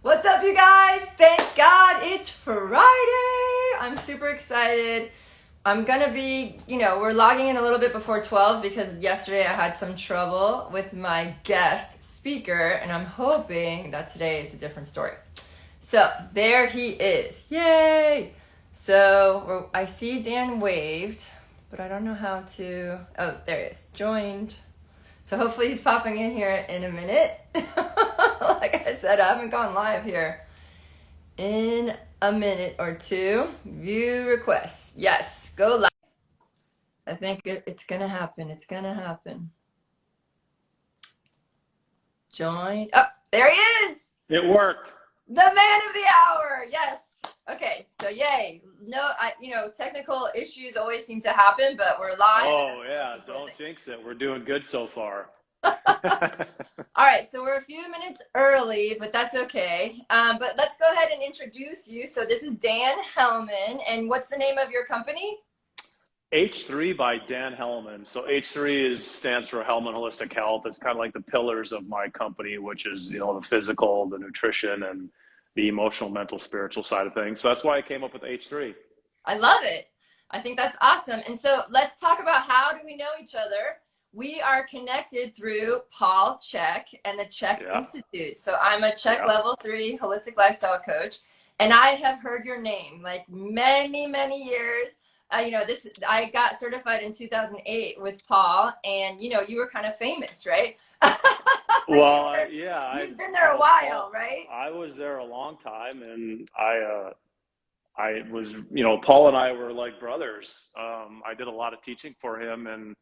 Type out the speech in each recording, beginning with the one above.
What's up, you guys? Thank God it's Friday. I'm super excited. I'm gonna be, we're logging in a little bit before 12 because yesterday I had some trouble with my guest speaker, and I'm hoping that today is a different story. So there he is. Yay! So I see Dan waved, but I don't know how to. Oh, there he is. Joined. So hopefully he's popping in here in a minute. Like I said, I haven't gone live here in a minute or two. View requests. Yes, go live. I think it's going to happen. It's going to happen. Join. Oh, there he is. It worked. The man of the hour. Yes. Okay. So yay. No, technical issues always seem to happen, but we're live. Oh yeah. Don't jinx it. We're doing good so far. All right. So we're a few minutes early, but that's okay. But let's go ahead and introduce you. So this is Dan Hellman. And what's the name of your company? H3 by Dan Hellman. So H3 stands for Hellman Holistic Health. It's kind of like the pillars of my company, which is, the physical, the nutrition, and the emotional, mental, spiritual side of things. So that's why I came up with H3. I love it. I think that's awesome. And so let's talk about how do we know each other. We are connected through Paul CHEK and the CHEK Institute. So I'm a CHEK level 3 holistic lifestyle coach, and I have heard your name like many, many years. I got certified in 2008 with Paul, and you were kind of famous, right? Well, you've been there a while, right? I was there a long time, and I was, Paul and I were like brothers. I did a lot of teaching for him, and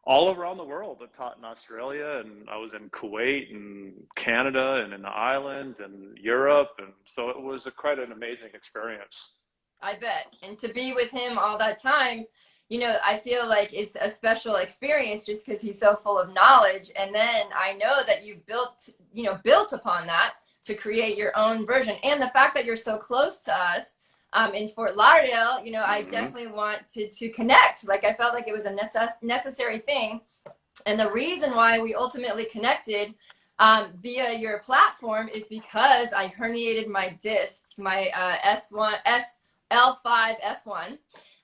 all around the world. I taught in Australia, and I was in Kuwait and Canada and in the islands and Europe, and so it was quite an amazing experience. I bet. And to be with him all that time, I feel like it's a special experience just because he's so full of knowledge. And then I know that you built upon that to create your own version. And the fact that you're so close to us in Fort Lauderdale, I definitely wanted to connect. Like I felt like it was a necessary thing. And the reason why we ultimately connected via your platform is because I herniated my discs, my L5 S1.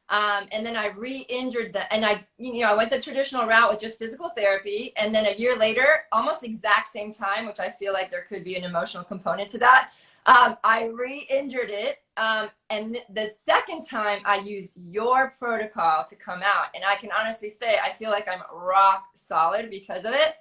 And then I re-injured that, and I went the traditional route with just physical therapy. And then a year later, almost exact same time, which I feel like there could be an emotional component to that, I re-injured it. And the second time I used your protocol to come out. And I can honestly say, I feel like I'm rock solid because of it.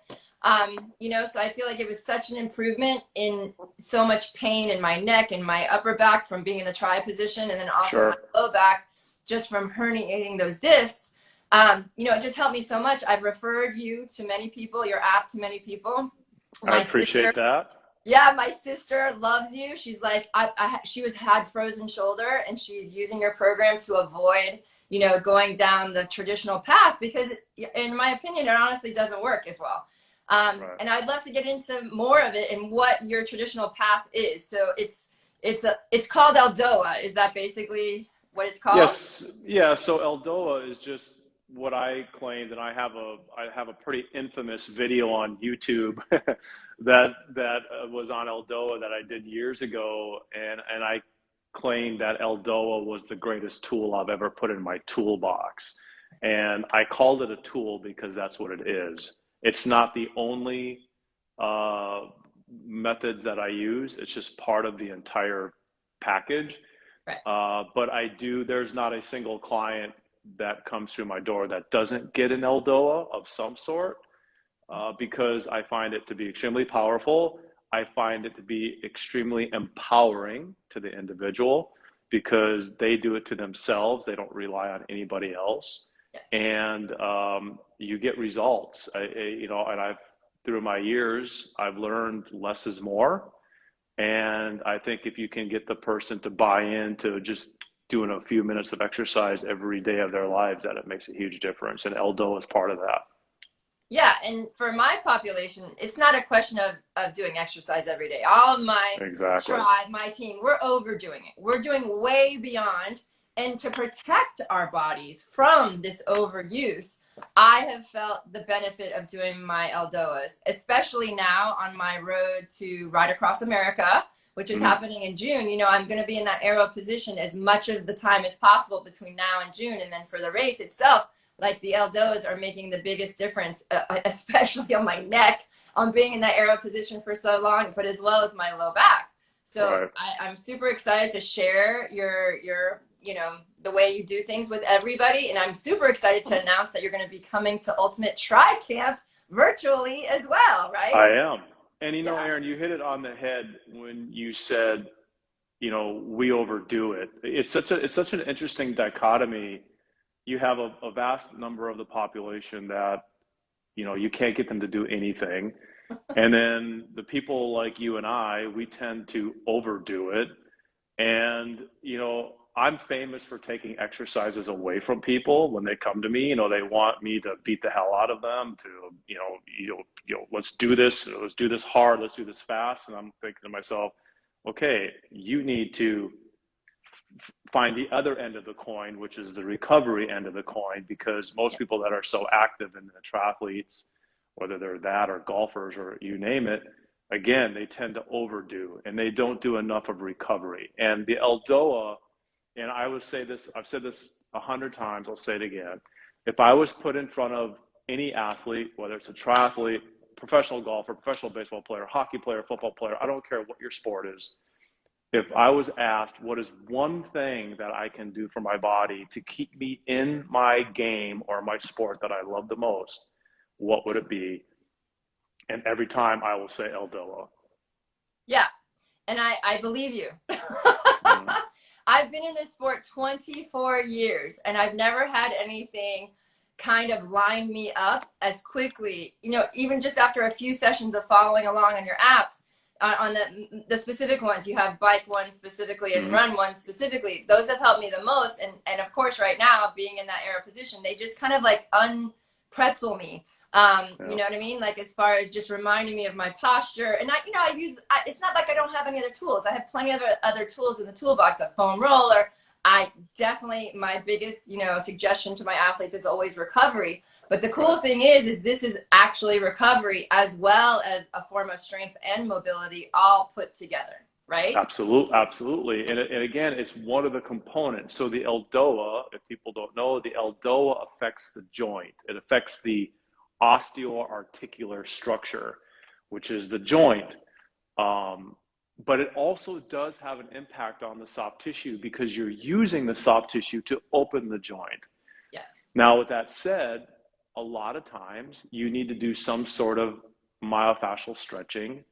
So I feel like it was such an improvement in so much pain in my neck and my upper back from being in the tri position, and then also my low back just from herniating those discs. It just helped me so much. I've referred you to many people, your app to many people. I appreciate that. Yeah, my sister loves you. She's like, she had frozen shoulder, and she's using your program to avoid, going down the traditional path because, in my opinion, it honestly doesn't work as well. And I'd love to get into more of it and what your traditional path is. So it's called Eldoa. Is that basically what it's called? Yes. Yeah. So Eldoa is just what I claimed, and I have a pretty infamous video on YouTube that was on Eldoa that I did years ago, and I claimed that Eldoa was the greatest tool I've ever put in my toolbox, and I called it a tool because that's what it is. It's not the only methods that I use. It's just part of the entire package. Right. But there's not a single client that comes through my door that doesn't get an Eldoa of some sort, because I find it to be extremely powerful. I find it to be extremely empowering to the individual because they do it to themselves. They don't rely on anybody else. Yes. And you get results. And through my years, I've learned less is more. And I think if you can get the person to buy into just doing a few minutes of exercise every day of their lives, that it makes a huge difference. And Eldoa is part of that. Yeah, and for my population, it's not a question of doing exercise every day. All my tribe, my team, we're overdoing it. We're doing way beyond. And to protect our bodies from this overuse, I have felt the benefit of doing my Eldoas, especially now on my road to Ride Across America, which is happening in June, you know, I'm going to be in that aero position as much of the time as possible between now and June. And then for the race itself, like the Eldoas are making the biggest difference, especially on my neck, on being in that aero position for so long, but as well as my low back. So Right. I'm super excited to share your, you know, the way you do things with everybody. And I'm super excited to announce that you're going to be coming to Ultimate Tri Camp virtually as well, right? I am. And you know, Yeah. Aaron, you hit it on the head when you said, you know, we overdo it. It's such an interesting dichotomy. You have a vast number of the population that, you know, you can't get them to do anything. And then the people like you and I, we tend to overdo it. And, you know, I'm famous for taking exercises away from people when they come to me. You know, they want me to beat the hell out of them to, let's do this. Let's do this hard. Let's do this fast. And I'm thinking to myself, okay, you need to find the other end of the coin, which is the recovery end of the coin, because most people that are so active in the triathletes, whether they're that or golfers or you name it, again, they tend to overdo and they don't do enough of recovery. And the Eldoa, and I would say this, I've said this 100 times, I'll say it again. If I was put in front of any athlete, whether it's a triathlete, professional golfer, professional baseball player, hockey player, football player, I don't care what your sport is. If I was asked, what is one thing that I can do for my body to keep me in my game or my sport that I love the most, what would it be? And every time I will say Eldoa. Yeah. And I believe you. Mm. I've been in this sport 24 years and I've never had anything kind of line me up as quickly, you know, even just after a few sessions of following along on your apps, on the specific ones. You have bike ones specifically and Mm. run ones specifically. Those have helped me the most. And of course, right now, being in that aero position, they just kind of like unpretzel me. Yeah. You know what I mean? Like as far as just reminding me of my posture. And it's not like I don't have any other tools. I have plenty of other tools in the toolbox, that foam roller. I definitely, my biggest, you know, suggestion to my athletes is always recovery. But the cool thing is this is actually recovery as well as a form of strength and mobility all put together, right? Absolutely. And again, it's one of the components. So the Eldoa, if people don't know, the Eldoa affects the joint. It affects the osteoarticular structure, which is the joint. But it also does have an impact on the soft tissue because you're using the soft tissue to open the joint. Yes. Now, with that said, a lot of times you need to do some sort of myofascial stretching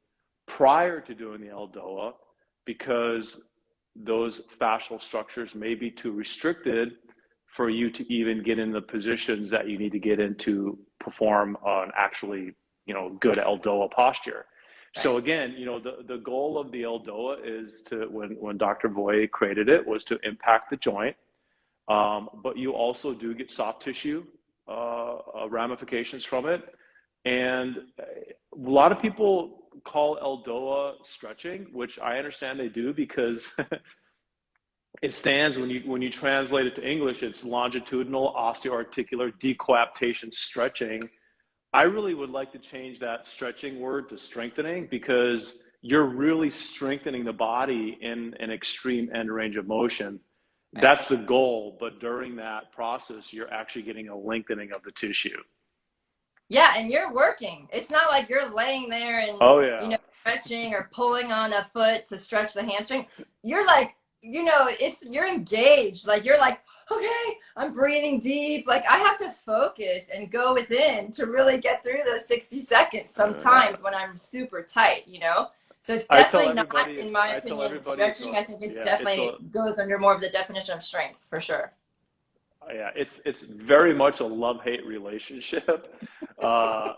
prior to doing the Eldoa because those fascial structures may be too restricted for you to even get in the positions that you need to get into perform an actually, you know, good Eldoa posture. So again, you know, the goal of the Eldoa is to, when Dr. Voy created it, was to impact the joint. But you also do get soft tissue ramifications from it. And a lot of people call Eldoa stretching, which I understand they do because it stands, when you translate it to English, it's longitudinal osteoarticular decoaptation stretching. I really would like to change that stretching word to strengthening because you're really strengthening the body in an extreme end range of motion. That's the goal, but during that process, you're actually getting a lengthening of the tissue. Yeah, and you're working. It's not like you're laying there and, Oh you yeah. know, stretching or pulling on a foot to stretch the hamstring. You're like, you know, you're engaged. Like you're like, okay, I'm breathing deep. Like I have to focus and go within to really get through those 60 seconds sometimes when I'm super tight, you know? So it's definitely not, in my I tell opinion, everybody stretching. I think it's yeah, definitely goes under more of the definition of strength for sure. yeah, it's very much a love-hate relationship.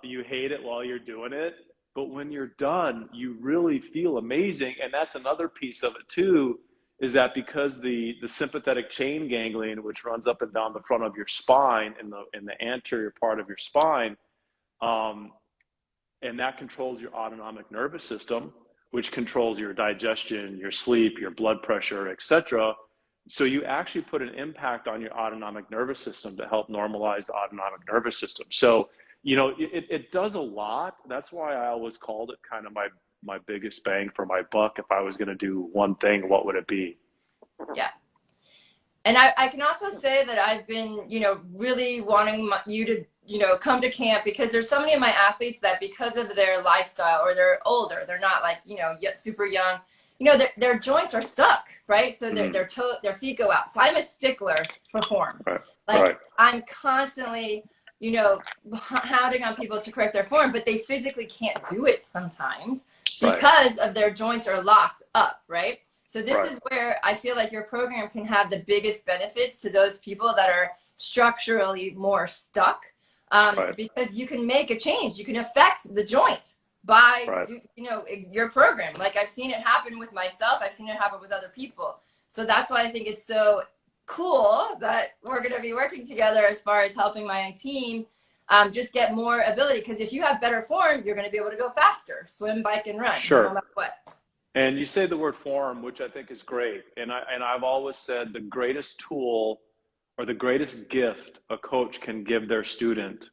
You hate it while you're doing it, but when you're done, you really feel amazing. And that's another piece of it too, is that because the sympathetic chain ganglion, which runs up and down the front of your spine in the anterior part of your spine, and that controls your autonomic nervous system, which controls your digestion, your sleep, your blood pressure, etc. So you actually put an impact on your autonomic nervous system to help normalize the autonomic nervous system. So, you know, it does a lot. That's why I always called it kind of my biggest bang for my buck? If I was going to do one thing, what would it be? Yeah. And I can also say that I've been, really wanting you to, come to camp, because there's so many of my athletes that, because of their lifestyle, or they're older, they're not like, yet super young, their joints are stuck, right? So their feet go out. So I'm a stickler for form. Right. Like Right. I'm constantly, hounding on people to correct their form, but they physically can't do it sometimes because of their joints are locked up, right? So this is where I feel like your program can have the biggest benefits to those people that are structurally more stuck, because you can make a change. You can affect the joint by, your program. Like I've seen it happen with myself. I've seen it happen with other people. So that's why I think it's so cool that we're going to be working together as far as helping my team just get more ability. Because if you have better form, you're going to be able to go faster, swim, bike, and run, no matter what. And you say the word form, which I think is great. And I've always said the greatest tool or the greatest gift a coach can give their student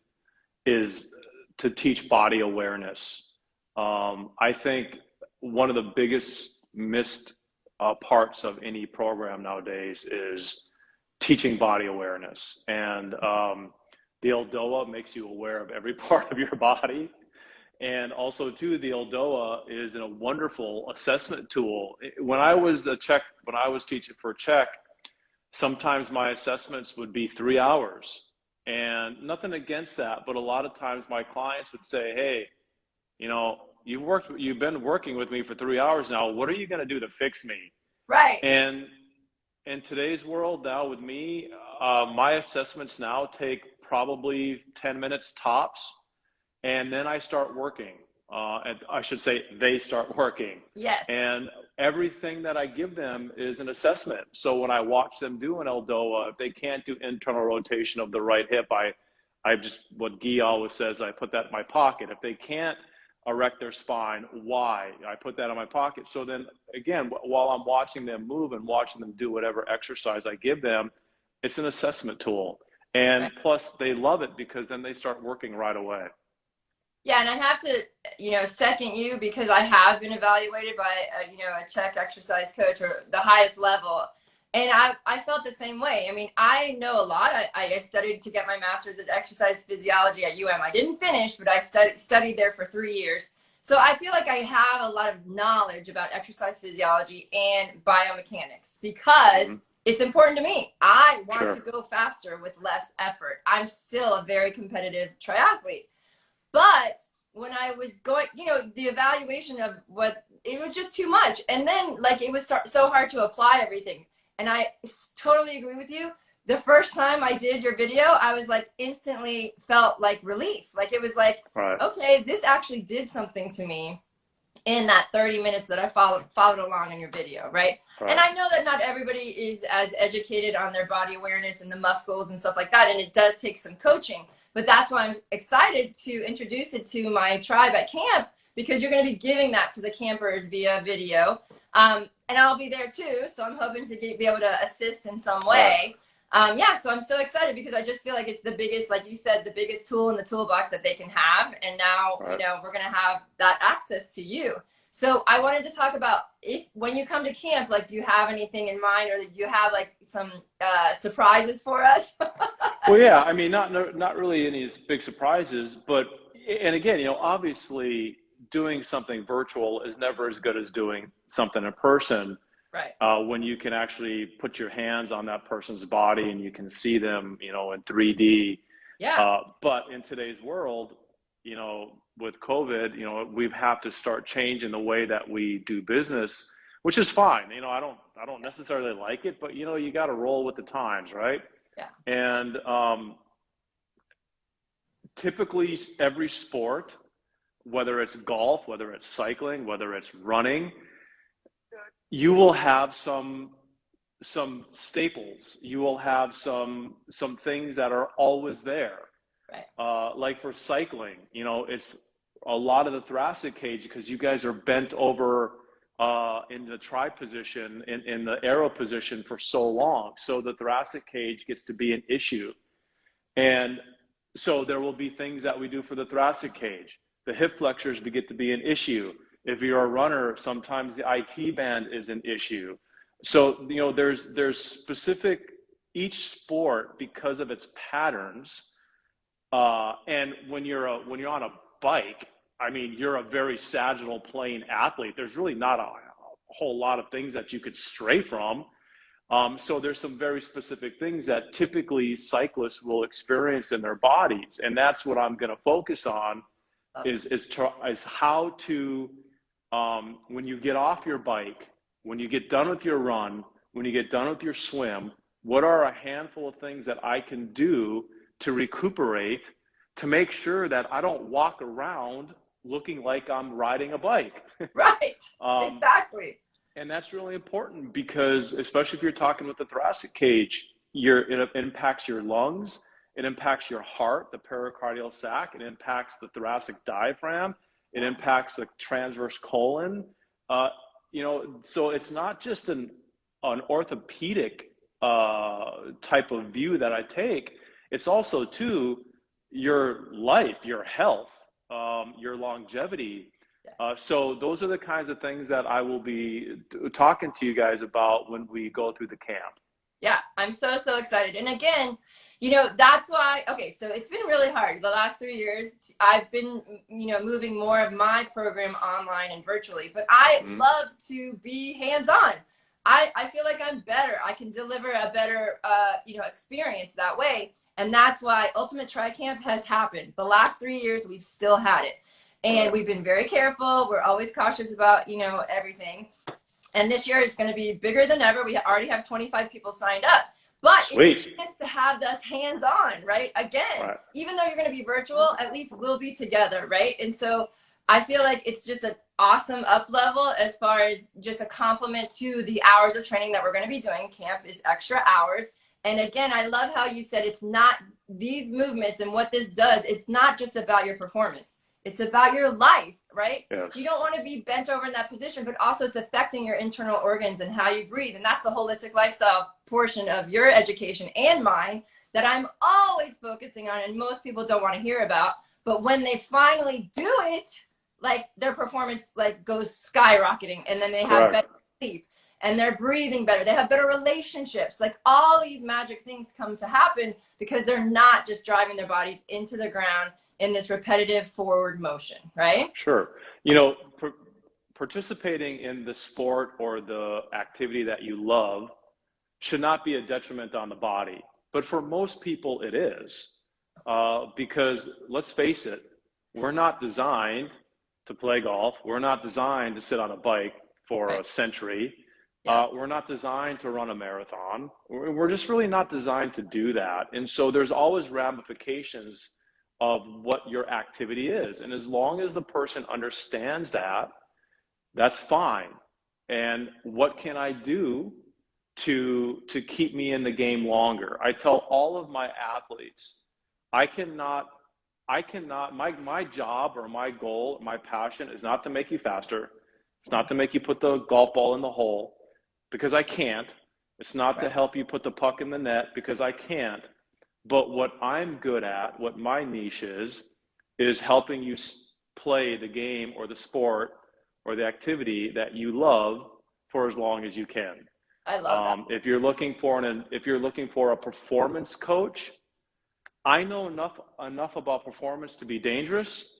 is to teach body awareness. I think one of the biggest missed parts of any program nowadays is teaching body awareness. And the Eldoa makes you aware of every part of your body. And also, too, the Eldoa is a wonderful assessment tool. When I was teaching for CHEK, sometimes my assessments would be 3 hours. And nothing against that, but a lot of times my clients would say, hey, you've been working with me for 3 hours now. What are you going to do to fix me? Right. And in today's world now with me, my assessments now take probably 10 minutes tops. And then I start working, and I should say they start working. Yes. And everything that I give them is an assessment. So when I watch them do an Eldoa, if they can't do internal rotation of the right hip, I just, what Guy always says, I put that in my pocket. If they can't erect their spine, why? I put that in my pocket. So then again, while I'm watching them move and watching them do whatever exercise I give them, it's an assessment tool. And plus they love it because then they start working right away. Yeah, and I have to, second you, because I have been evaluated by, a CHEK exercise coach, or the highest level. And I felt the same way. I mean, I know a lot. I studied to get my master's in exercise physiology at I didn't finish, but I studied there for 3 years. So I feel like I have a lot of knowledge about exercise physiology and biomechanics, because it's important to me. I want to go faster with less effort. I'm still a very competitive triathlete. But when I was going, the evaluation of it was just too much. And then it was so hard to apply everything. And I totally agree with you. The first time I did your video, I was instantly felt relief. It was okay, this actually did something to me in that 30 minutes that I followed along in your video, right? And I know that not everybody is as educated on their body awareness and the muscles and stuff like that, and it does take some coaching. But that's why I'm excited to introduce it to my tribe at camp, because you're going to be giving that to the campers via video. And I'll be there too, so I'm hoping to be able to assist in some way. So I'm so excited, because I just feel like it's the biggest, like you said, the biggest tool in the toolbox that they can have. And now, we're going to have that access to you. So I wanted to talk about, when you come to camp, do you have anything in mind, or do you have some surprises for us? Well, yeah, I mean, not really any big surprises, but, and again, obviously doing something virtual is never as good as doing something in person. Right. When you can actually put your hands on that person's body and you can see them, in 3D. Yeah. But in today's world, with COVID, we have to start changing the way that we do business, which is fine. I don't necessarily like it, but you got to roll with the times, right? Yeah. And typically every sport, whether it's golf, whether it's cycling, whether it's running, you will have some staples. You will have some things that are always there. Right. Like for cycling, it's a lot of the thoracic cage, because you guys are bent over in the tri position, in the arrow position for so long. So the thoracic cage gets to be an issue. And so there will be things that we do for the thoracic cage. The hip flexors get to be an issue. If you're a runner, sometimes the IT band is an issue. So, you know, there's specific, each sport, because of its patterns. And when you're on a bike, I mean, you're a very sagittal plane athlete. There's really not a whole lot of things that you could stray from. So there's some very specific things that typically cyclists will experience in their bodies. And that's what I'm going to focus on is how to, when you get off your bike, when you get done with your run, when you get done with your swim, what are a handful of things that I can do to recuperate, to make sure that I don't walk around looking like I'm riding a bike. Right, exactly. And that's really important because, especially if you're talking with the thoracic cage, it impacts your lungs, it impacts your heart, the pericardial sac, it impacts the thoracic diaphragm, it impacts the transverse colon. You know, so it's not just an orthopedic type of view that I take. It's also too your life, your health, your longevity. Yes. So those are the kinds of things that I will be talking to you guys about when we go through the camp. Yeah, I'm so excited. And again, you know, that's why, okay, so it's been really hard. The last 3 years, I've been, you know, moving more of my program online and virtually, but I love to be hands-on. I feel like I'm better. I can deliver a better, you know, experience that way. And that's why Ultimate Tri Camp has happened. The last 3 years, we've still had it. And we've been very careful. We're always cautious about, you know, everything. And this year is going to be bigger than ever. We already have 25 people signed up. But Sweet. It's a chance to have us hands-on, right? Again, even though you're going to be virtual, at least we'll be together, right? And so I feel like it's just an awesome up level as far as just a compliment to the hours of training that we're going to be doing. Camp is extra hours. And again, I love how you said it's not these movements and what this does. It's not just about your performance. It's about your life, right? Yes. You don't want to be bent over in that position, but also it's affecting your internal organs and how you breathe. And that's the holistic lifestyle portion of your education and mine that I'm always focusing on, and most people don't want to hear about. But when they finally do it, like their performance like goes skyrocketing, and then they have better sleep and they're breathing better. They have better relationships. Like all these magic things come to happen because they're not just driving their bodies into the ground in this repetitive forward motion, right? Sure. You know, participating in the sport or the activity that you love should not be a detriment on the body. But for most people, it is. Because let's face it, we're not designed to play golf. We're not designed to sit on a bike for a century. We're not designed to run a marathon. We're just really not designed to do that. And so there's always ramifications of what your activity is. And as long as the person understands that, that's fine. And what can I do to keep me in the game longer? I tell all of my athletes, my job or my goal, my passion is not to make you faster. It's not to make you put the golf ball in the hole, because I can't. It's not to help you put the puck in the net, because I can't. But what I'm good at, what my niche is helping you play the game or the sport or the activity that you love for as long as you can. I love that. If you're looking for a performance coach, I know enough about performance to be dangerous.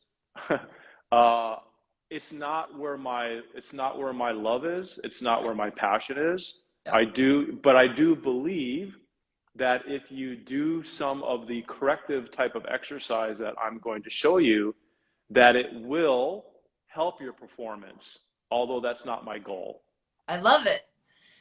It's not where my love is. It's not where my passion is. Yeah. I do believe that if you do some of the corrective type of exercise that I'm going to show you, that it will help your performance, although that's not my goal. I love it.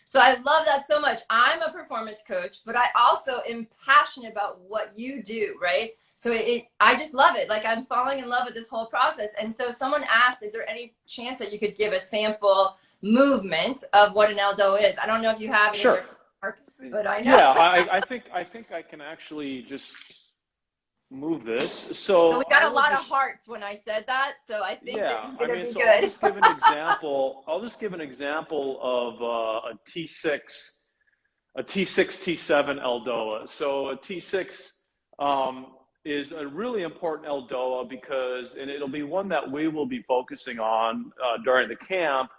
So I love that so much. I'm a performance coach, but I also am passionate about what you do, right? So I just love it. Like I'm falling in love with this whole process. And so someone asked, is there any chance that you could give a sample movement of what an Eldoa is? I don't know if you have it. Sure. But I know. Yeah, I think I can actually just move this. So we got a lot of hearts when I said that. So I think this is going to be good. I'll just give an example. I'll just give an example of a T6, T7 Eldoa. So a T6, is a really important Eldoa because, and it'll be one that we will be focusing on during the camp,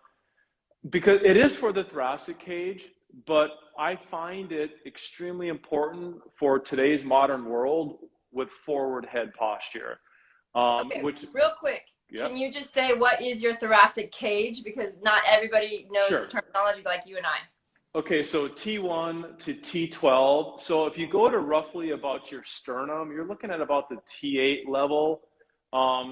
because it is for the thoracic cage, but I find it extremely important for today's modern world with forward head posture. Okay, Which, real quick, yeah, can you just say what is your thoracic cage? Because not everybody knows sure. the terminology like you and I. Okay, so T1 to T12. So if you go to roughly about your sternum, you're looking at about the T8 level.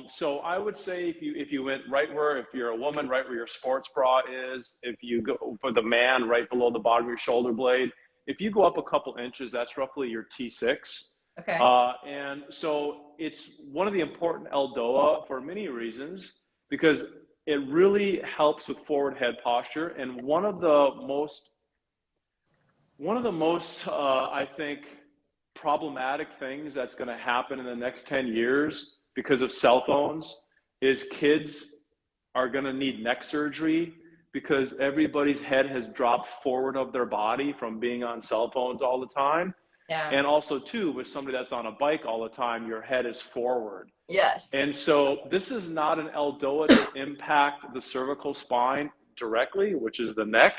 So I would say if you went right where, if you're a woman, right where your sports bra is, if you go for the man, right below the bottom of your shoulder blade, if you go up a couple inches, that's roughly your T6. Okay. And so it's one of the important Eldoa for many reasons, because it really helps with forward head posture. And one of the most, I think, problematic things that's going to happen in the next 10 years because of cell phones is kids are going to need neck surgery because everybody's head has dropped forward of their body from being on cell phones all the time. Yeah. And also, too, with somebody that's on a bike all the time, your head is forward. Yes. And so this is not an Eldoa to impact the cervical spine directly, which is the neck,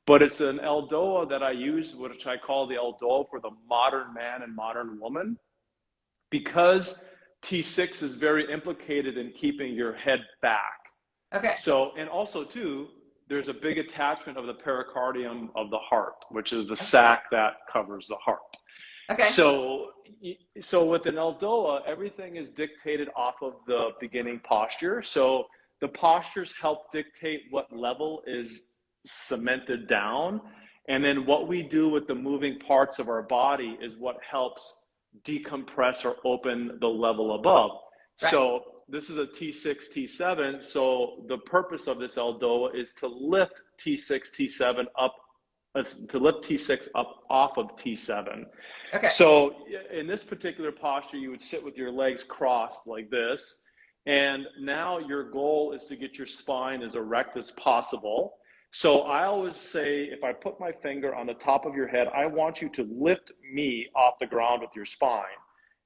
but it's an Eldoa that I use, which I call the Eldoa for the modern man and modern woman, because T6 is very implicated in keeping your head back. Okay. So, and also too, there's a big attachment of the pericardium of the heart, which is the sac that covers the heart. Okay. So with an Eldoa, everything is dictated off of the beginning posture. So the postures help dictate what level is cemented down. And then what we do with the moving parts of our body is what helps decompress or open the level above. Right. So this is a T6, T7. So the purpose of this Eldoa is to lift T6, T7 up, to lift T6 up off of T7. Okay. So in this particular posture, you would sit with your legs crossed like this. And now your goal is to get your spine as erect as possible. So I always say, if I put my finger on the top of your head, I want you to lift me off the ground with your spine.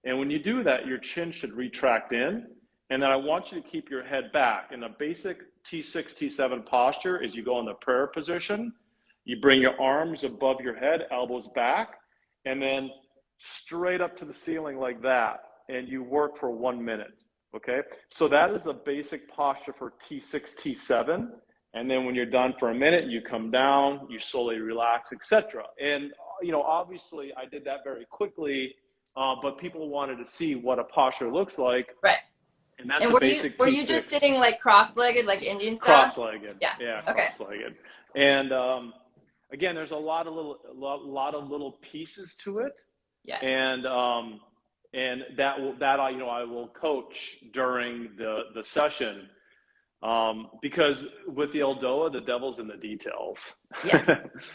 And when you do that, your chin should retract in. And then I want you to keep your head back. And a basic T6, T7 posture is you go in the prayer position. You bring your arms above your head, elbows back, and then straight up to the ceiling like that. And you work for 1 minute, okay? So that is the basic posture for T6, T7. And then when you're done for a minute, you come down, you slowly relax, etc. And, you know, obviously I did that very quickly, but people wanted to see what a posture looks like. Right. And that's the basic T6. Were you just sitting like cross-legged, like Indian style? Cross-legged. Yeah. Okay. Cross-legged. And again, there's a lot of little pieces to it. Yes. And that I will coach during the session, because with the Eldoa, the devil's in the details. Yes,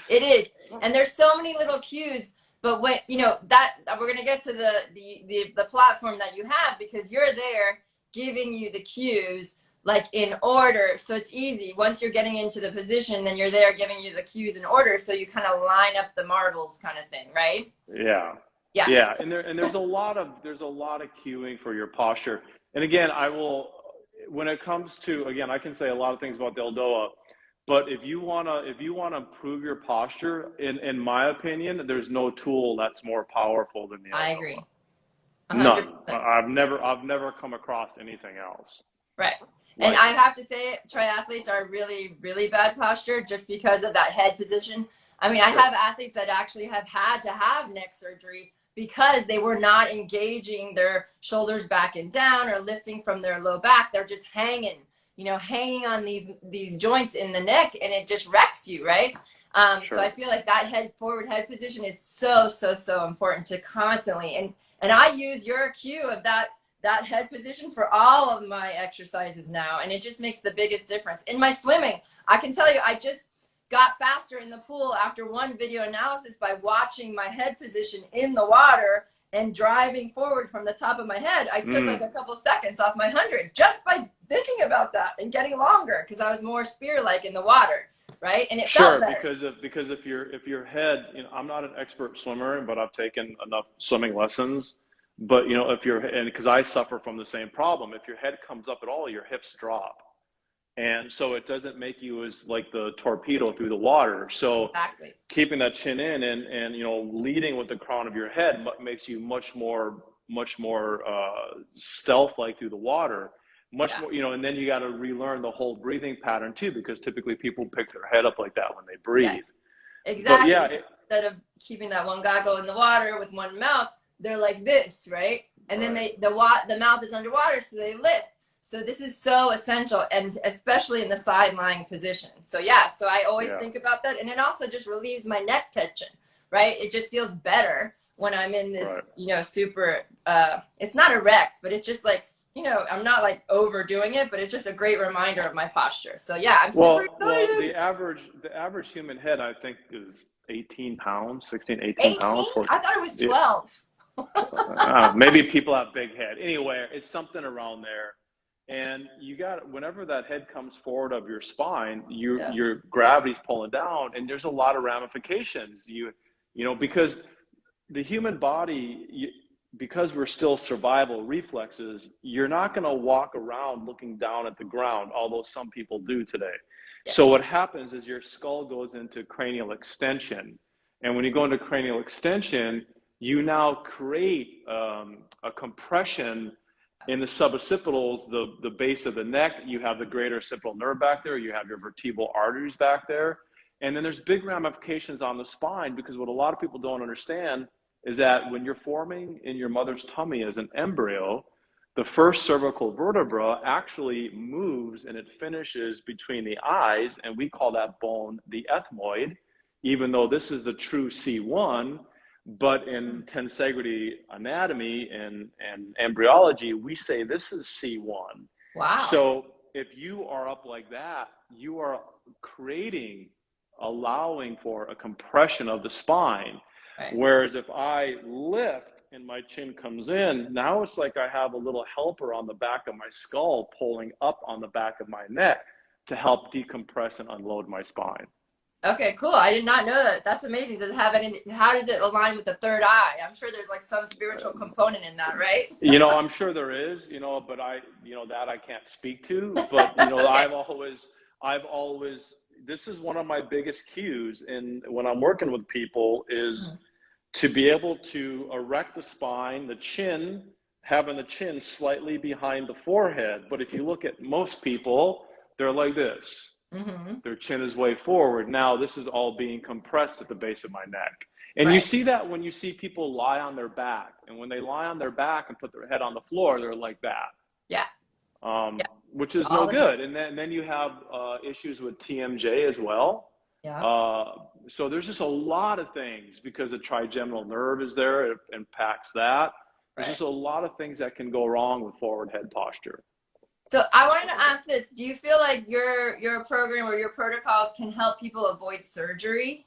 it is. And there's so many little cues. But when that we're gonna get to the platform that you have, because you're there giving you the cues like in order, so it's easy. Once you're getting into the position, then you're there giving you the cues in order, so you kind of line up the marbles, kind of thing, right? Yeah. And there's a lot of cueing for your posture. And again, when it comes to, again, I can say a lot of things about the Eldoa, but if you wanna improve your posture, in my opinion, there's no tool that's more powerful than the Eldoa. I agree. 100%. None. I've never come across anything else. Right. And I have to say, triathletes are really, really bad posture just because of that head position. I mean, I have athletes that actually have had to have neck surgery because they were not engaging their shoulders back and down or lifting from their low back. They're just hanging on these joints in the neck, and it just wrecks you, right? So I feel like that forward head position is so, so, so important to constantly, and I use your cue of that head position for all of my exercises now, and it just makes the biggest difference. In my swimming, I can tell you, I just got faster in the pool after one video analysis by watching my head position in the water and driving forward from the top of my head. I took like a couple seconds off my 100 just by thinking about that and getting longer, because I was more spear-like in the water, right? And it felt better. Because if your head, I'm not an expert swimmer, but I've taken enough swimming lessons But you know, if your and because I suffer from the same problem, if your head comes up at all, your hips drop, and so it doesn't make you as like the torpedo through the water. So Exactly. keeping that chin in and you know leading with the crown of your head makes you much more stealth like through the water, much Yeah. more, you know. And then you got to relearn the whole breathing pattern too, because typically people pick their head up like that when they breathe. Yes. But Exactly. yeah, So instead of keeping that one goggle in the water with one mouth, they're like this, right? And then right, the mouth is underwater, so they lift. So this is so essential, and especially in the side lying position. So yeah, so I always yeah, think about that, and it also just relieves my neck tension, right? It just feels better when I'm in this, right. super. It's not erect, but it's just like, I'm not like overdoing it, but it's just a great reminder of my posture. So yeah, I'm super Well, excited. the average human head, I think, is 18 pounds, 16, 18 pounds 18? for, I thought it was yeah, 12. maybe people have big head. Anyway, it's something around there. And you got, whenever that head comes forward of your spine, Yeah. your gravity's pulling down, and there's a lot of ramifications. You know, because the human body, because we're still survival reflexes, you're not going to walk around looking down at the ground, although some people do today. So Yes. what happens is your skull goes into cranial extension. And when you go into cranial extension, you now create a compression in the suboccipitals, the base of the neck. You have the greater occipital nerve back there. You have your vertebral arteries back there. And then there's big ramifications on the spine, because what a lot of people don't understand is that when you're forming in your mother's tummy as an embryo, the first cervical vertebra actually moves and it finishes between the eyes, and we call that bone the ethmoid, even though this is the true C1. But in tensegrity anatomy and embryology, we say this is C1. Wow. So if you are up like that, you are creating, allowing for a compression of the spine. Right. Whereas if I lift and my chin comes in, now it's like I have a little helper on the back of my skull pulling up on the back of my neck to help decompress and unload my spine. Okay, cool. I did not know that. That's amazing. Does it have any, how does it align with the third eye? I'm sure there's like some spiritual component in that, right? You know, I'm sure there is, you know, but that I can't speak to. But, you know, Okay. I've always, this is one of my biggest cues in when I'm working with people Mhm. is to be able to erect the spine, the chin, having the chin slightly behind the forehead. But if you look at most people, they're like this. Mhm. Their chin is way forward. Now this is all being compressed at the base of my neck. And you Right. see that when you see people lie on their back. And when they lie on their back and put their head on the floor, they're like that, Yeah. Yeah. which is no All the time. good. And then you have issues with TMJ as well. Yeah. Uh, so there's just a lot of things, because the trigeminal nerve is there, it impacts that. There's Right. just a lot of things that can go wrong with forward head posture. So I wanted to ask this. Do you feel like your program or your protocols can help people avoid surgery?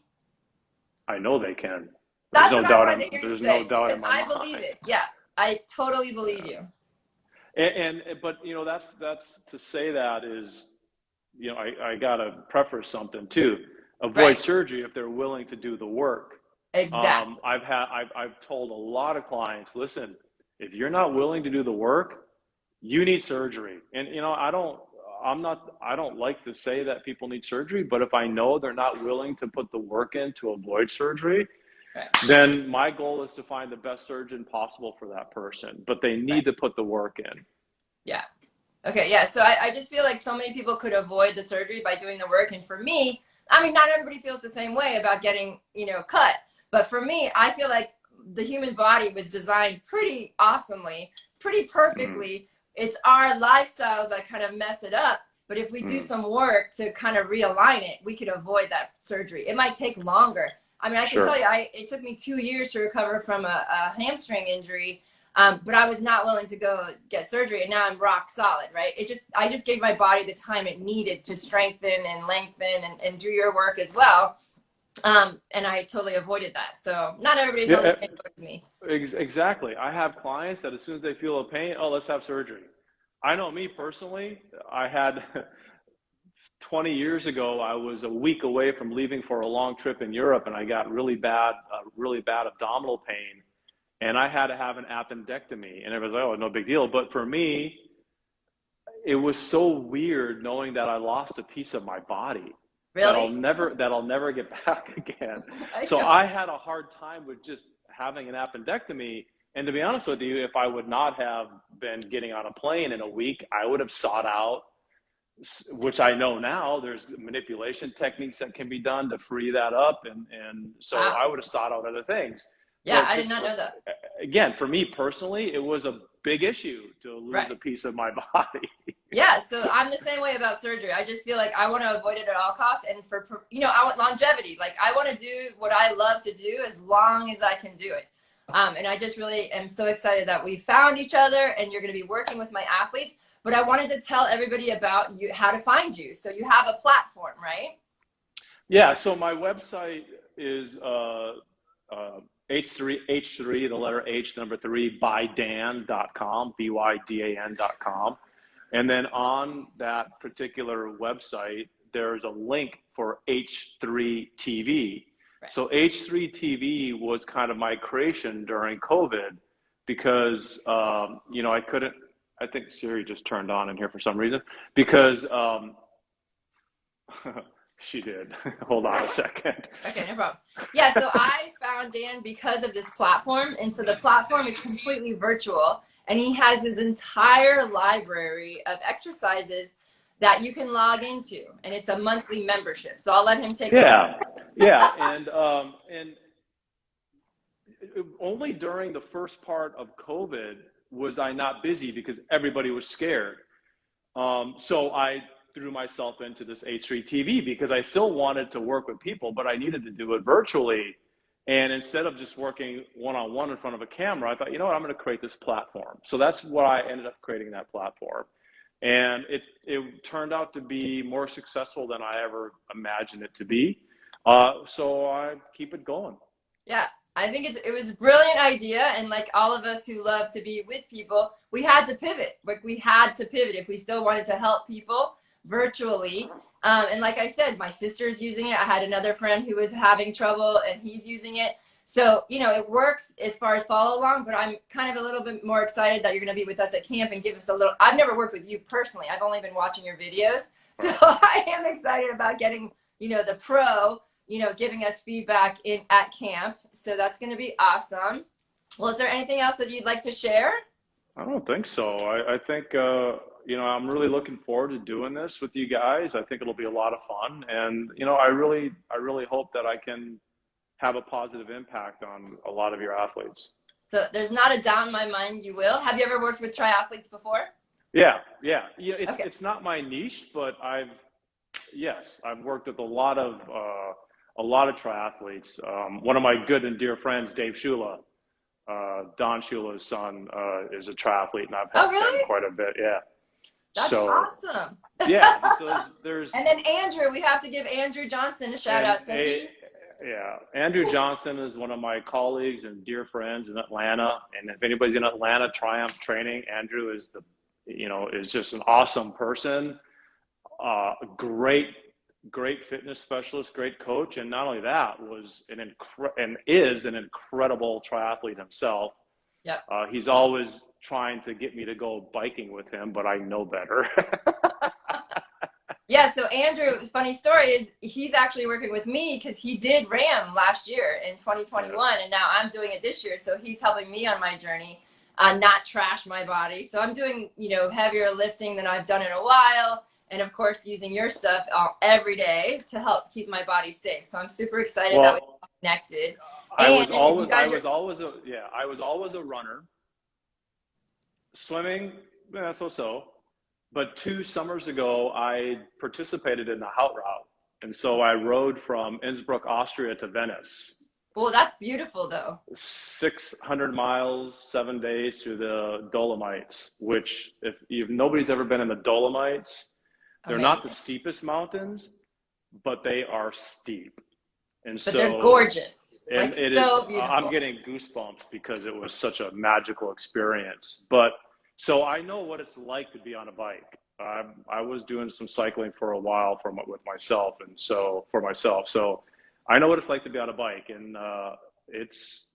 I know they can. That's what I wanted to hear you There's no say, doubt because in my I believe mind. it. Yeah. I totally believe Yeah. you. But you know, that's to say that is, you know, I gotta preface something too. Avoid Right. surgery if they're willing to do the work. Exactly. I've told a lot of clients, listen, if you're not willing to do the work, you need surgery. And you know, I don't like to say that people need surgery, but if I know they're not willing to put the work in to avoid surgery, Right. then my goal is to find the best surgeon possible for that person. But they Right. need to put the work in. Yeah. Okay, yeah. So I just feel like so many people could avoid the surgery by doing the work. And for me, I mean, not everybody feels the same way about getting, cut. But for me, I feel like the human body was designed pretty awesomely, pretty Mm, perfectly. It's our lifestyles that kind of mess it up. But if we do mm, some work to kind of realign it, we could avoid that surgery. It might take longer. I mean, I can tell sure. you, it took me 2 years to recover from a hamstring injury, but I was not willing to go get surgery, and now I'm rock solid, right? I just gave my body the time it needed to strengthen and lengthen and do your work as well. And I totally avoided that. So not everybody's on the Yeah, same boat as me. exactly. I have clients that as soon as they feel a pain, oh, let's have surgery. I know me personally, I had 20 years ago, I was a week away from leaving for a long trip in Europe, and I got really bad abdominal pain. and I had to have an appendectomy, and everybody's like, oh, no big deal. But for me, it was so weird knowing that I lost a piece of my body that Really? I'll never get back again. I So know. I had a hard time with just having an appendectomy. And to be honest with you, if I would not have been getting on a plane in a week, I would have sought out, which I know now, there's manipulation techniques that can be done to free that up. And so Wow. I would have sought out other things. Yeah, But I did just not know that. again, for me personally, it was a big issue to lose Right. a piece of my body. Yeah, so I'm the same way about surgery. I just feel like I want to avoid it at all costs. And for, I want longevity. Like, I want to do what I love to do as long as I can do it. And I just really am so excited that we found each other and you're going to be working with my athletes. But I wanted to tell everybody about you, how to find you. So you have a platform, right? Yeah, so my website is H3, the letter H, number 3, bydan.com, bydan.com. And then on that particular website, there's a link for H3 TV. Right. So H3 TV was kind of my creation during COVID because, I couldn't, I think Siri just turned on in here for some reason, because she did. Hold on a second. Okay, no problem. Yeah, so I found Dan because of this platform. And so the platform is completely virtual. And he has his entire library of exercises that you can log into. And it's a monthly membership. So I'll let him take it. Yeah. And only during the first part of COVID was I not busy because everybody was scared. So I threw myself into this H3 TV because I still wanted to work with people, but I needed to do it virtually. And instead of just working one-on-one in front of a camera, I thought, you know what, I'm going to create this platform. So that's why I ended up creating that platform. And it turned out to be more successful than I ever imagined it to be. So I keep it going. Yeah, I think it was a brilliant idea. And like all of us who love to be with people, we had to pivot. Like we had to pivot if we still wanted to help people virtually. And like I said, my sister's using it. I had another friend who was having trouble and he's using it. So, it works as far as follow along, but I'm kind of a little bit more excited that you're going to be with us at camp and give us a little, I've never worked with you personally. I've only been watching your videos. So I am excited about getting, the pro, giving us feedback at camp. So that's going to be awesome. Well, is there anything else that you'd like to share? I don't think so. I think, I'm really looking forward to doing this with you guys. I think it'll be a lot of fun. And, I really hope that I can have a positive impact on a lot of your athletes. So there's not a doubt in my mind you will. Have you ever worked with triathletes before? Yeah. It's not my niche, but I've worked with a lot of triathletes. One of my good and dear friends, Dave Shula, Don Shula's son, is a triathlete, and I've helped him quite a bit. Yeah. That's awesome. Yeah. So there's and then Andrew, we have to give Andrew Johnson a shout out. So Andrew Johnson is one of my colleagues and dear friends in Atlanta. And if anybody's in Atlanta, Triumph Training, Andrew is is just an awesome person. Great fitness specialist, great coach. And not only that, is an incredible triathlete himself. Yeah. He's always trying to get me to go biking with him, but I know better. Yeah, so Andrew, funny story is he's actually working with me because he did RAM last year in 2021, and now I'm doing it this year. So he's helping me on my journey, not trash my body. So I'm doing, heavier lifting than I've done in a while. And of course, using your stuff every day to help keep my body safe. So I'm super excited that we're connected. I was always a runner. Swimming, so. But 2 summers ago, I participated in the Haut route. And so I rode from Innsbruck, Austria to Venice. Well, that's beautiful, though. 600 miles, 7 days through the Dolomites, which if nobody's ever been in the Dolomites, they're not the steepest mountains, but they are steep. And but they're gorgeous. And it is, I'm getting goosebumps because it was such a magical experience. But so I know what it's like to be on a bike. I was doing some cycling for a while with myself, so I know what it's like to be on a bike, and it's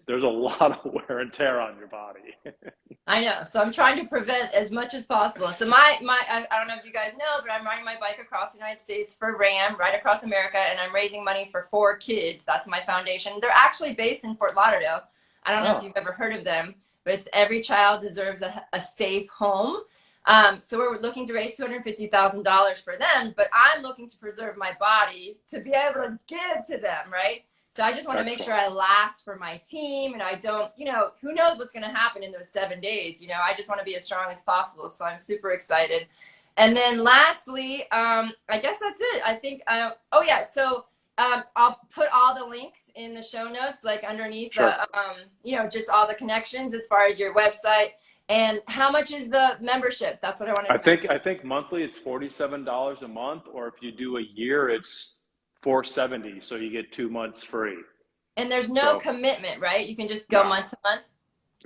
there's a lot of wear and tear on your body. I know. So I'm trying to prevent as much as possible. So I don't know if you guys know, but I'm riding my bike across the United States for RAM, right across America, and I'm raising money for 4 kids. That's my foundation. They're actually based in Fort Lauderdale. I don't know if you've ever heard of them, but it's Every Child Deserves a Safe Home. So we're looking to raise $250,000 for them, but I'm looking to preserve my body to be able to give to them, right? So I just want to make sure I last for my team, and I don't, who knows what's going to happen in those 7 days. I just want to be as strong as possible. So I'm super excited. And then lastly, I guess that's it. I think, so I'll put all the links in the show notes, like underneath just all the connections as far as your website. And how much is the membership? That's what I want to I think monthly it's $47 a month, or if you do a year, it's $470. So you get 2 months free. And there's no commitment, right? You can just go month to month.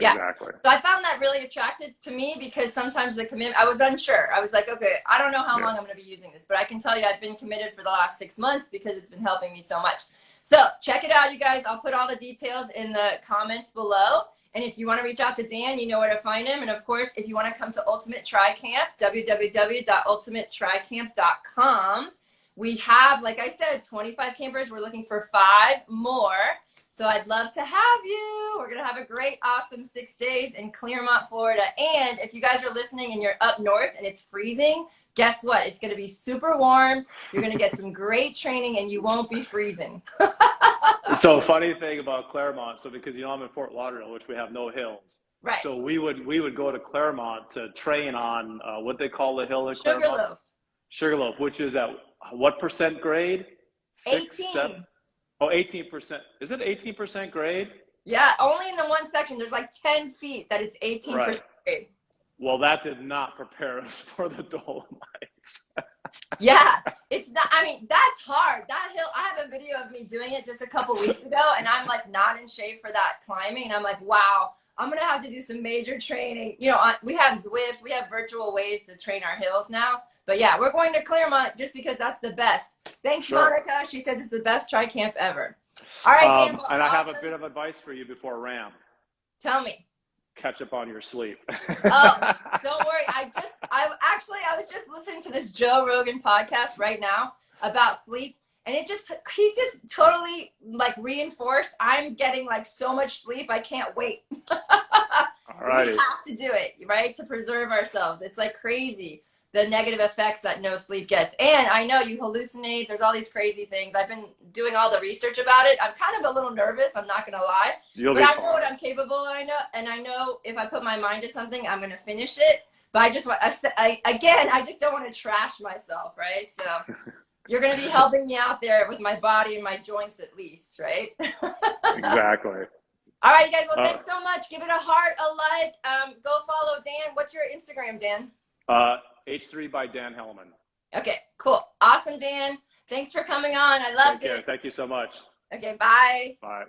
Yeah. Exactly. So I found that really attractive to me because sometimes the commitment, I was unsure. I was like, okay, I don't know how long I'm going to be using this, but I can tell you I've been committed for the last 6 months because it's been helping me so much. So check it out, you guys. I'll put all the details in the comments below. And if you want to reach out to Dan, you know where to find him. And of course, if you want to come to Ultimate Tri Camp, www.ultimatetrycamp.com. We have, like I said, 25 campers. We're looking for 5 more. So I'd love to have you. We're going to have a great, awesome 6 days in Clearmont, Florida. And if you guys are listening and you're up north and it's freezing, guess what? It's going to be super warm. You're going to get some great training and you won't be freezing. So funny thing about Claremont, so because I'm in Fort Lauderdale, which we have no hills. Right. So we would go to Claremont to train on what they call the hill in Claremont? Sugarloaf. Sugarloaf, which is at what percent grade? 18. 18%. Is it 18% grade? Yeah, only in the one section. There's like 10 feet that it's 18% grade. Well, that did not prepare us for the Dolomites. Yeah, it's not, I mean, that's hard. That hill, I have a video of me doing it just a couple weeks ago, and I'm like not in shape for that climbing. And I'm like, wow, I'm going to have to do some major training. We have Zwift, we have virtual ways to train our hills now. But yeah, we're going to Claremont just because that's the best. Thanks, Monica. She says it's the best tri camp ever. All right, Dan. And I have a bit of advice for you before RAM. Tell me. Catch up on your sleep. Oh, don't worry. I was just listening to this Joe Rogan podcast right now about sleep, and he just totally like reinforced I'm getting like so much sleep. I can't wait. All right. We have to do it, right? To preserve ourselves. It's like crazy, the negative effects that no sleep gets. And I know you hallucinate. There's all these crazy things. I've been doing all the research about it. I'm kind of a little nervous. I'm not going to lie. But I know what I'm capable of. And I know if I put my mind to something, I'm going to finish it. But I just don't want to trash myself, right? So you're going to be helping me out there with my body and my joints at least, right? Exactly. All right, you guys. Well, thanks so much. Give it a heart, a like. Go follow Dan. What's your Instagram, Dan? H3 by Dan Hellman. Okay, cool. Awesome, Dan. Thanks for coming on. I loved it. Thank you so much. Okay, bye. Bye.